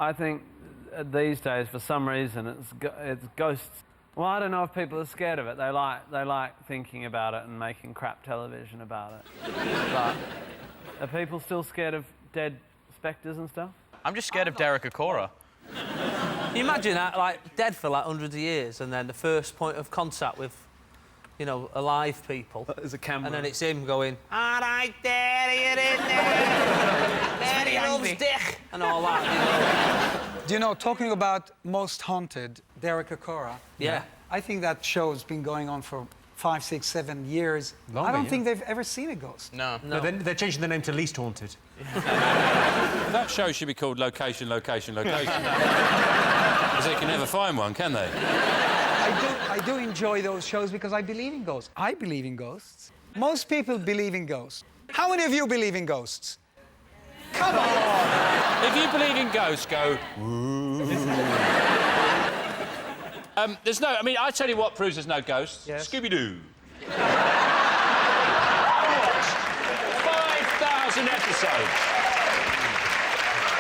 I think these days, for some reason, it's ghosts. Well, I don't know if people are scared of it. They like thinking about it and making crap television about it. But are people still scared of dead spectres and stuff? I'm just scared of Dereck Acorah. Can you imagine that, like, dead for, like, hundreds of years, and then the first point of contact with, you know, alive people... There's a camera. And then it's him going, all right, there, you're in there. Daddy loves dick. And all that, you know. Do you know, talking about most haunted, Dereck Acorah... Yeah. I think that show's been going on for 5, 6, 7 years. Longer, I don't yeah. think they've ever seen a ghost. No. No, they're changing the name to Least Haunted. That show should be called Location, Location, Location. Because they can never find one, can they? I do enjoy those shows because I believe in ghosts. I believe in ghosts. Most people believe in ghosts. How many of you believe in ghosts? Come on! If you believe in ghosts, go... there's no... I mean, I tell you what proves there's no ghosts. Yes. Scooby Doo. I watched 5,000 episodes.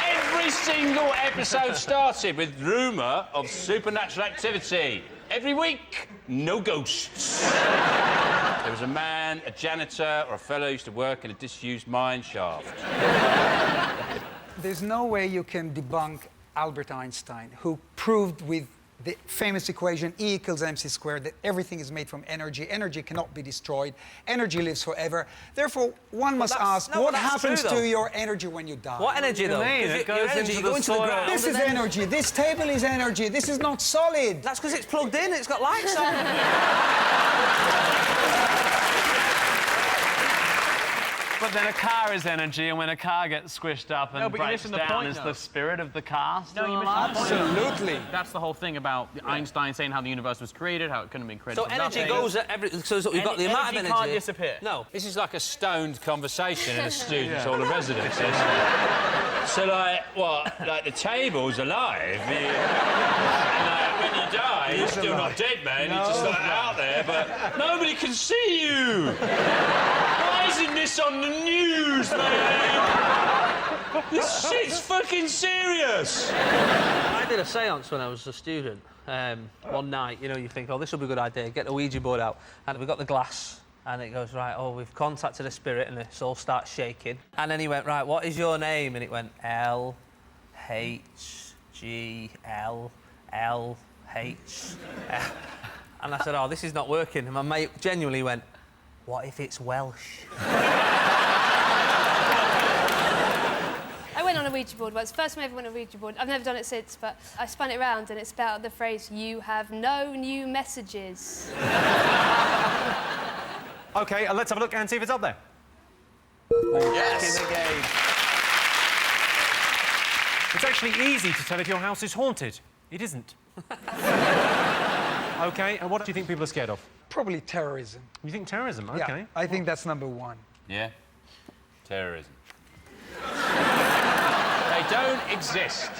Every single episode started with rumour of supernatural activity. Every week, no ghosts. There was a man, a janitor, or a fellow who used to work in a disused mine shaft. There's no way you can debunk Albert Einstein, who proved with the famous equation E equals mc squared that everything is made from energy. Energy cannot be destroyed. Energy lives forever. Therefore, one must ask, what happens to your energy when you die? What energy, though? It goes energy, into you go the into the soil. ground... This is energy. This table is energy. This is not solid. That's because it's plugged in, it's got lights on. But then a car is energy, and when a car gets squished up and but you're breaks missing the down, point, is though. the spirit of the car still you're alive? missing the point. Absolutely. That's the whole thing about Einstein saying how the universe was created, how it couldn't have been created So from energy nothing. goes at every... So you've got the amount of energy... can't disappear. No. This is like a stoned conversation in a student's hall of residence, isn't it? So, like, what? Like, the table's alive. And, like, when you die, you're still not dead, man. You're just, like, out there, but nobody can see you. Why isn't this on the news, man? This shit's fucking serious. I did a séance when I was a student. One night, you know, you think, oh, this will be a good idea, get the Ouija board out. And we got the glass, and it goes, right, oh, we've contacted a spirit, and it all starts shaking. And then he went, right, what is your name? And it went, L-H-G-L-L-H. And I said, oh, this is not working. And my mate genuinely went, what if it's Welsh? I went on a Ouija board once. First time I ever went on a Ouija board. I've never done it since, but I spun it around and it spelled out the phrase, you have no new messages. OK, let's have a look and see if it's up there. Yes. It's actually easy to tell if your house is haunted. It isn't. OK, and what do you think people are scared of? Probably terrorism. You think terrorism? OK. Yeah, I think that's number one. Yeah? Terrorism. They don't exist.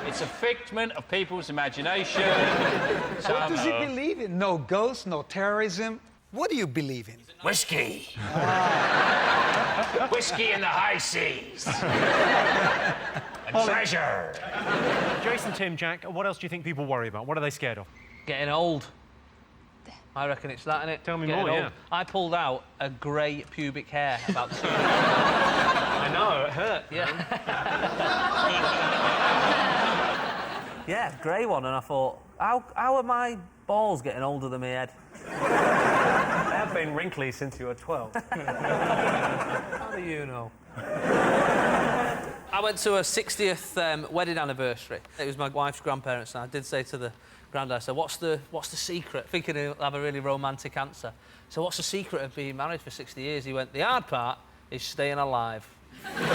It's a figment of people's imagination. What does he believe in? No ghosts, no terrorism. What do you believe in? Whiskey. Whiskey in the high seas. And treasure. Jason, Tim, Jack, what else do you think people worry about? What are they scared of? Getting old. I reckon it's that, innit? Tell me Getting more, old. yeah. I pulled out a grey pubic hair about 2 years ago. I know, it hurt. Yeah. Yeah, grey one, and I thought, how are my balls getting older than my head? They have been wrinkly since you were 12. How do you know? I went to a 60th wedding anniversary. It was my wife's grandparents, and I did say to the granddad, I said, what's the secret? Thinking he'll have a really romantic answer. So what's the secret of being married for 60 years? He went, the hard part is staying alive. Fair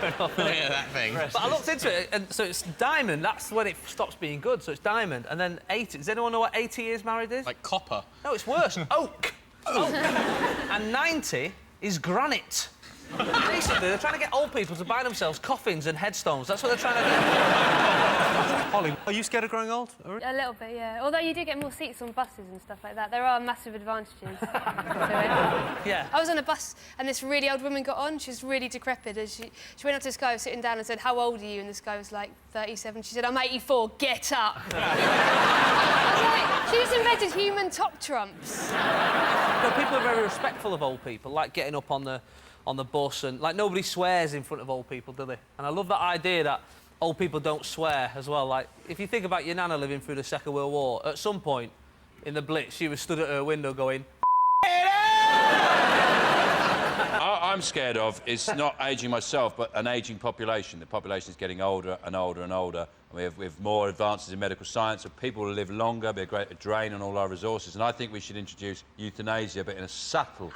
enough, Yeah, that thing. but I looked into it, and so it's diamond, that's when it stops being good, so it's diamond. And then 80, does anyone know what 80 years married is? Like copper. No, it's worse. Oak. Oak. And 90 is granite. Basically, they're trying to get old people to buy themselves coffins and headstones. That's what they're trying to do. Holly, are you scared of growing old? A little bit, yeah. Although you do get more seats on buses and stuff like that. There are massive advantages to it. Yeah. I was on a bus and this really old woman got on. She was really decrepit. And she went up to this guy who was sitting down and said, "How old are you?" And this guy was like 37. She said, "I'm 84. Get up." I was like, she just invented human top trumps. No, people are very respectful of old people, like getting up on the bus and like nobody swears in front of old people, do they? And I love that idea that old people don't swear as well. Like if you think about your nana living through the Second World War, at some point in the Blitz, she was stood at her window going. I'm scared of is not ageing myself, but an ageing population. The population is getting older and older and older. And we have more advances in medical science, so people will live longer, be a greater drain on all our resources. And I think we should introduce euthanasia, but in a subtle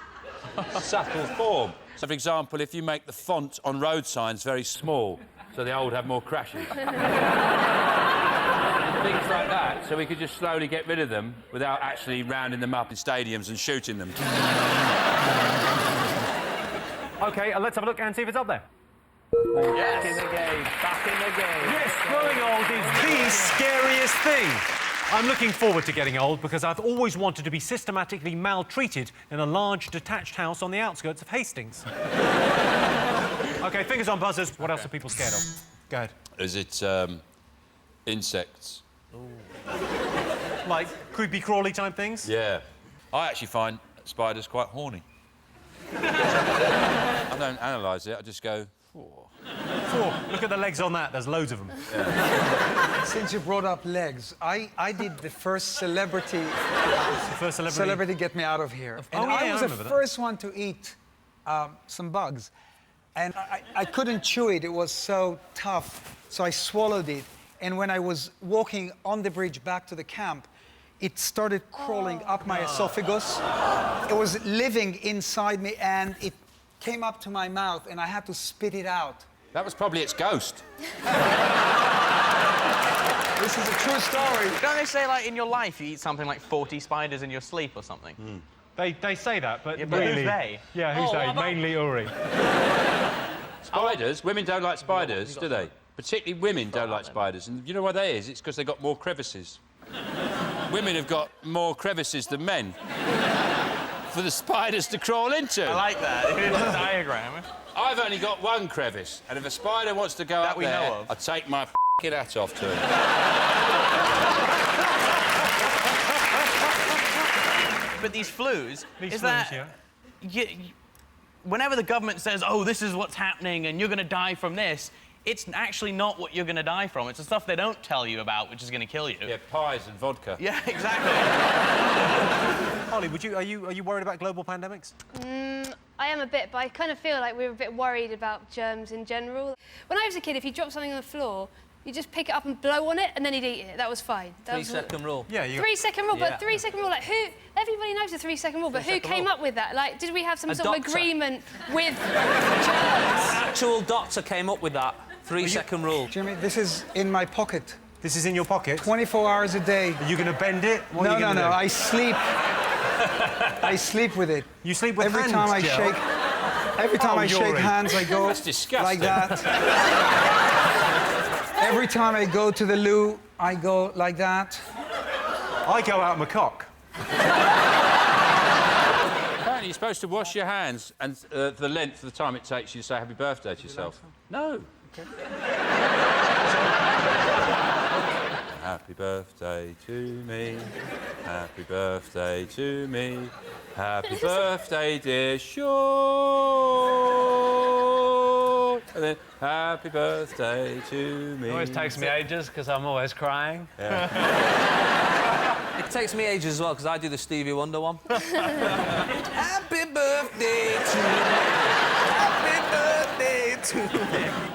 form. So, for example, if you make the font on road signs very small, so the old have more crashes. Things like that, so we could just slowly get rid of them without actually rounding them up in stadiums and shooting them. OK, let's have a look and see if it's up there. Back in the game. Back in the game. Yes, growing old is the scariest thing. I'm looking forward to getting old because I've always wanted to be systematically maltreated in a large detached house on the outskirts of Hastings. OK, fingers on buzzers. What else are people scared of? Go ahead. Is it insects? Like creepy crawly type things? Yeah. I actually find spiders quite horny. I don't analyse it, I just go, Look at the legs on that, there's loads of them. Yeah. Since you brought up legs, I did the first celebrity... Celebrity get me out of here. And I was the first one to eat some bugs. And I couldn't chew it, it was so tough, so I swallowed it. And when I was walking on the bridge back to the camp, it started crawling up my esophagus. It was living inside me, and it came up to my mouth, and I had to spit it out. That was probably its ghost. This is a true story. Don't they say, like, in your life, you eat something like 40 spiders in your sleep or something? They say that, but, Yeah, but really... who's they? Yeah, who's they? Mainly Uri. Spiders? Women don't like spiders, do they? Particularly women don't like spiders. And you know why that is? It's because they've got more crevices. Women have got more crevices than men for the spiders to crawl into. I like that. It's a diagram. I've only got one crevice, and if a spider wants to go up there, I'll take my f***ing hat off to him. But these flus, whenever the government says, "Oh, this is what's happening, and you're going to die from this," it's actually not what you're going to die from. It's the stuff they don't tell you about, which is going to kill you. Yeah, pies and vodka. Yeah, exactly. Holly, are you worried about global pandemics? I am a bit, but I kind of feel like we're a bit worried about germs in general. When I was a kid, if you dropped something on the floor, you just pick it up and blow on it, and then you'd eat it. That was fine. That 3-second rule. Yeah, 3-second rule, but 3-second rule, like who? Everybody knows the 3-second rule, but who came up with that? Like, did we have some sort of agreement with germs? An actual doctor came up with that 3-second rule. Jimmy, this is in my pocket. This is in your pocket? 24 hours a day. Are you going to bend it? What no, are you no, do? I sleep. I sleep with it. You sleep with every hands, time I Joe? shake. Every time I shake hands, I go That's disgusting. like that. Every time I go to the loo, I go like that. I go out my cock. Apparently, you're supposed to wash your hands and the length of the time it takes you to say happy birthday to yourself. No. Okay. Happy birthday to me. Happy birthday to me. Happy birthday, dear Sean. And then, happy birthday to me. It always takes me ages because I'm always crying. Yeah. It takes me ages as well, because I do the Stevie Wonder one. Happy birthday to me. Happy birthday to me.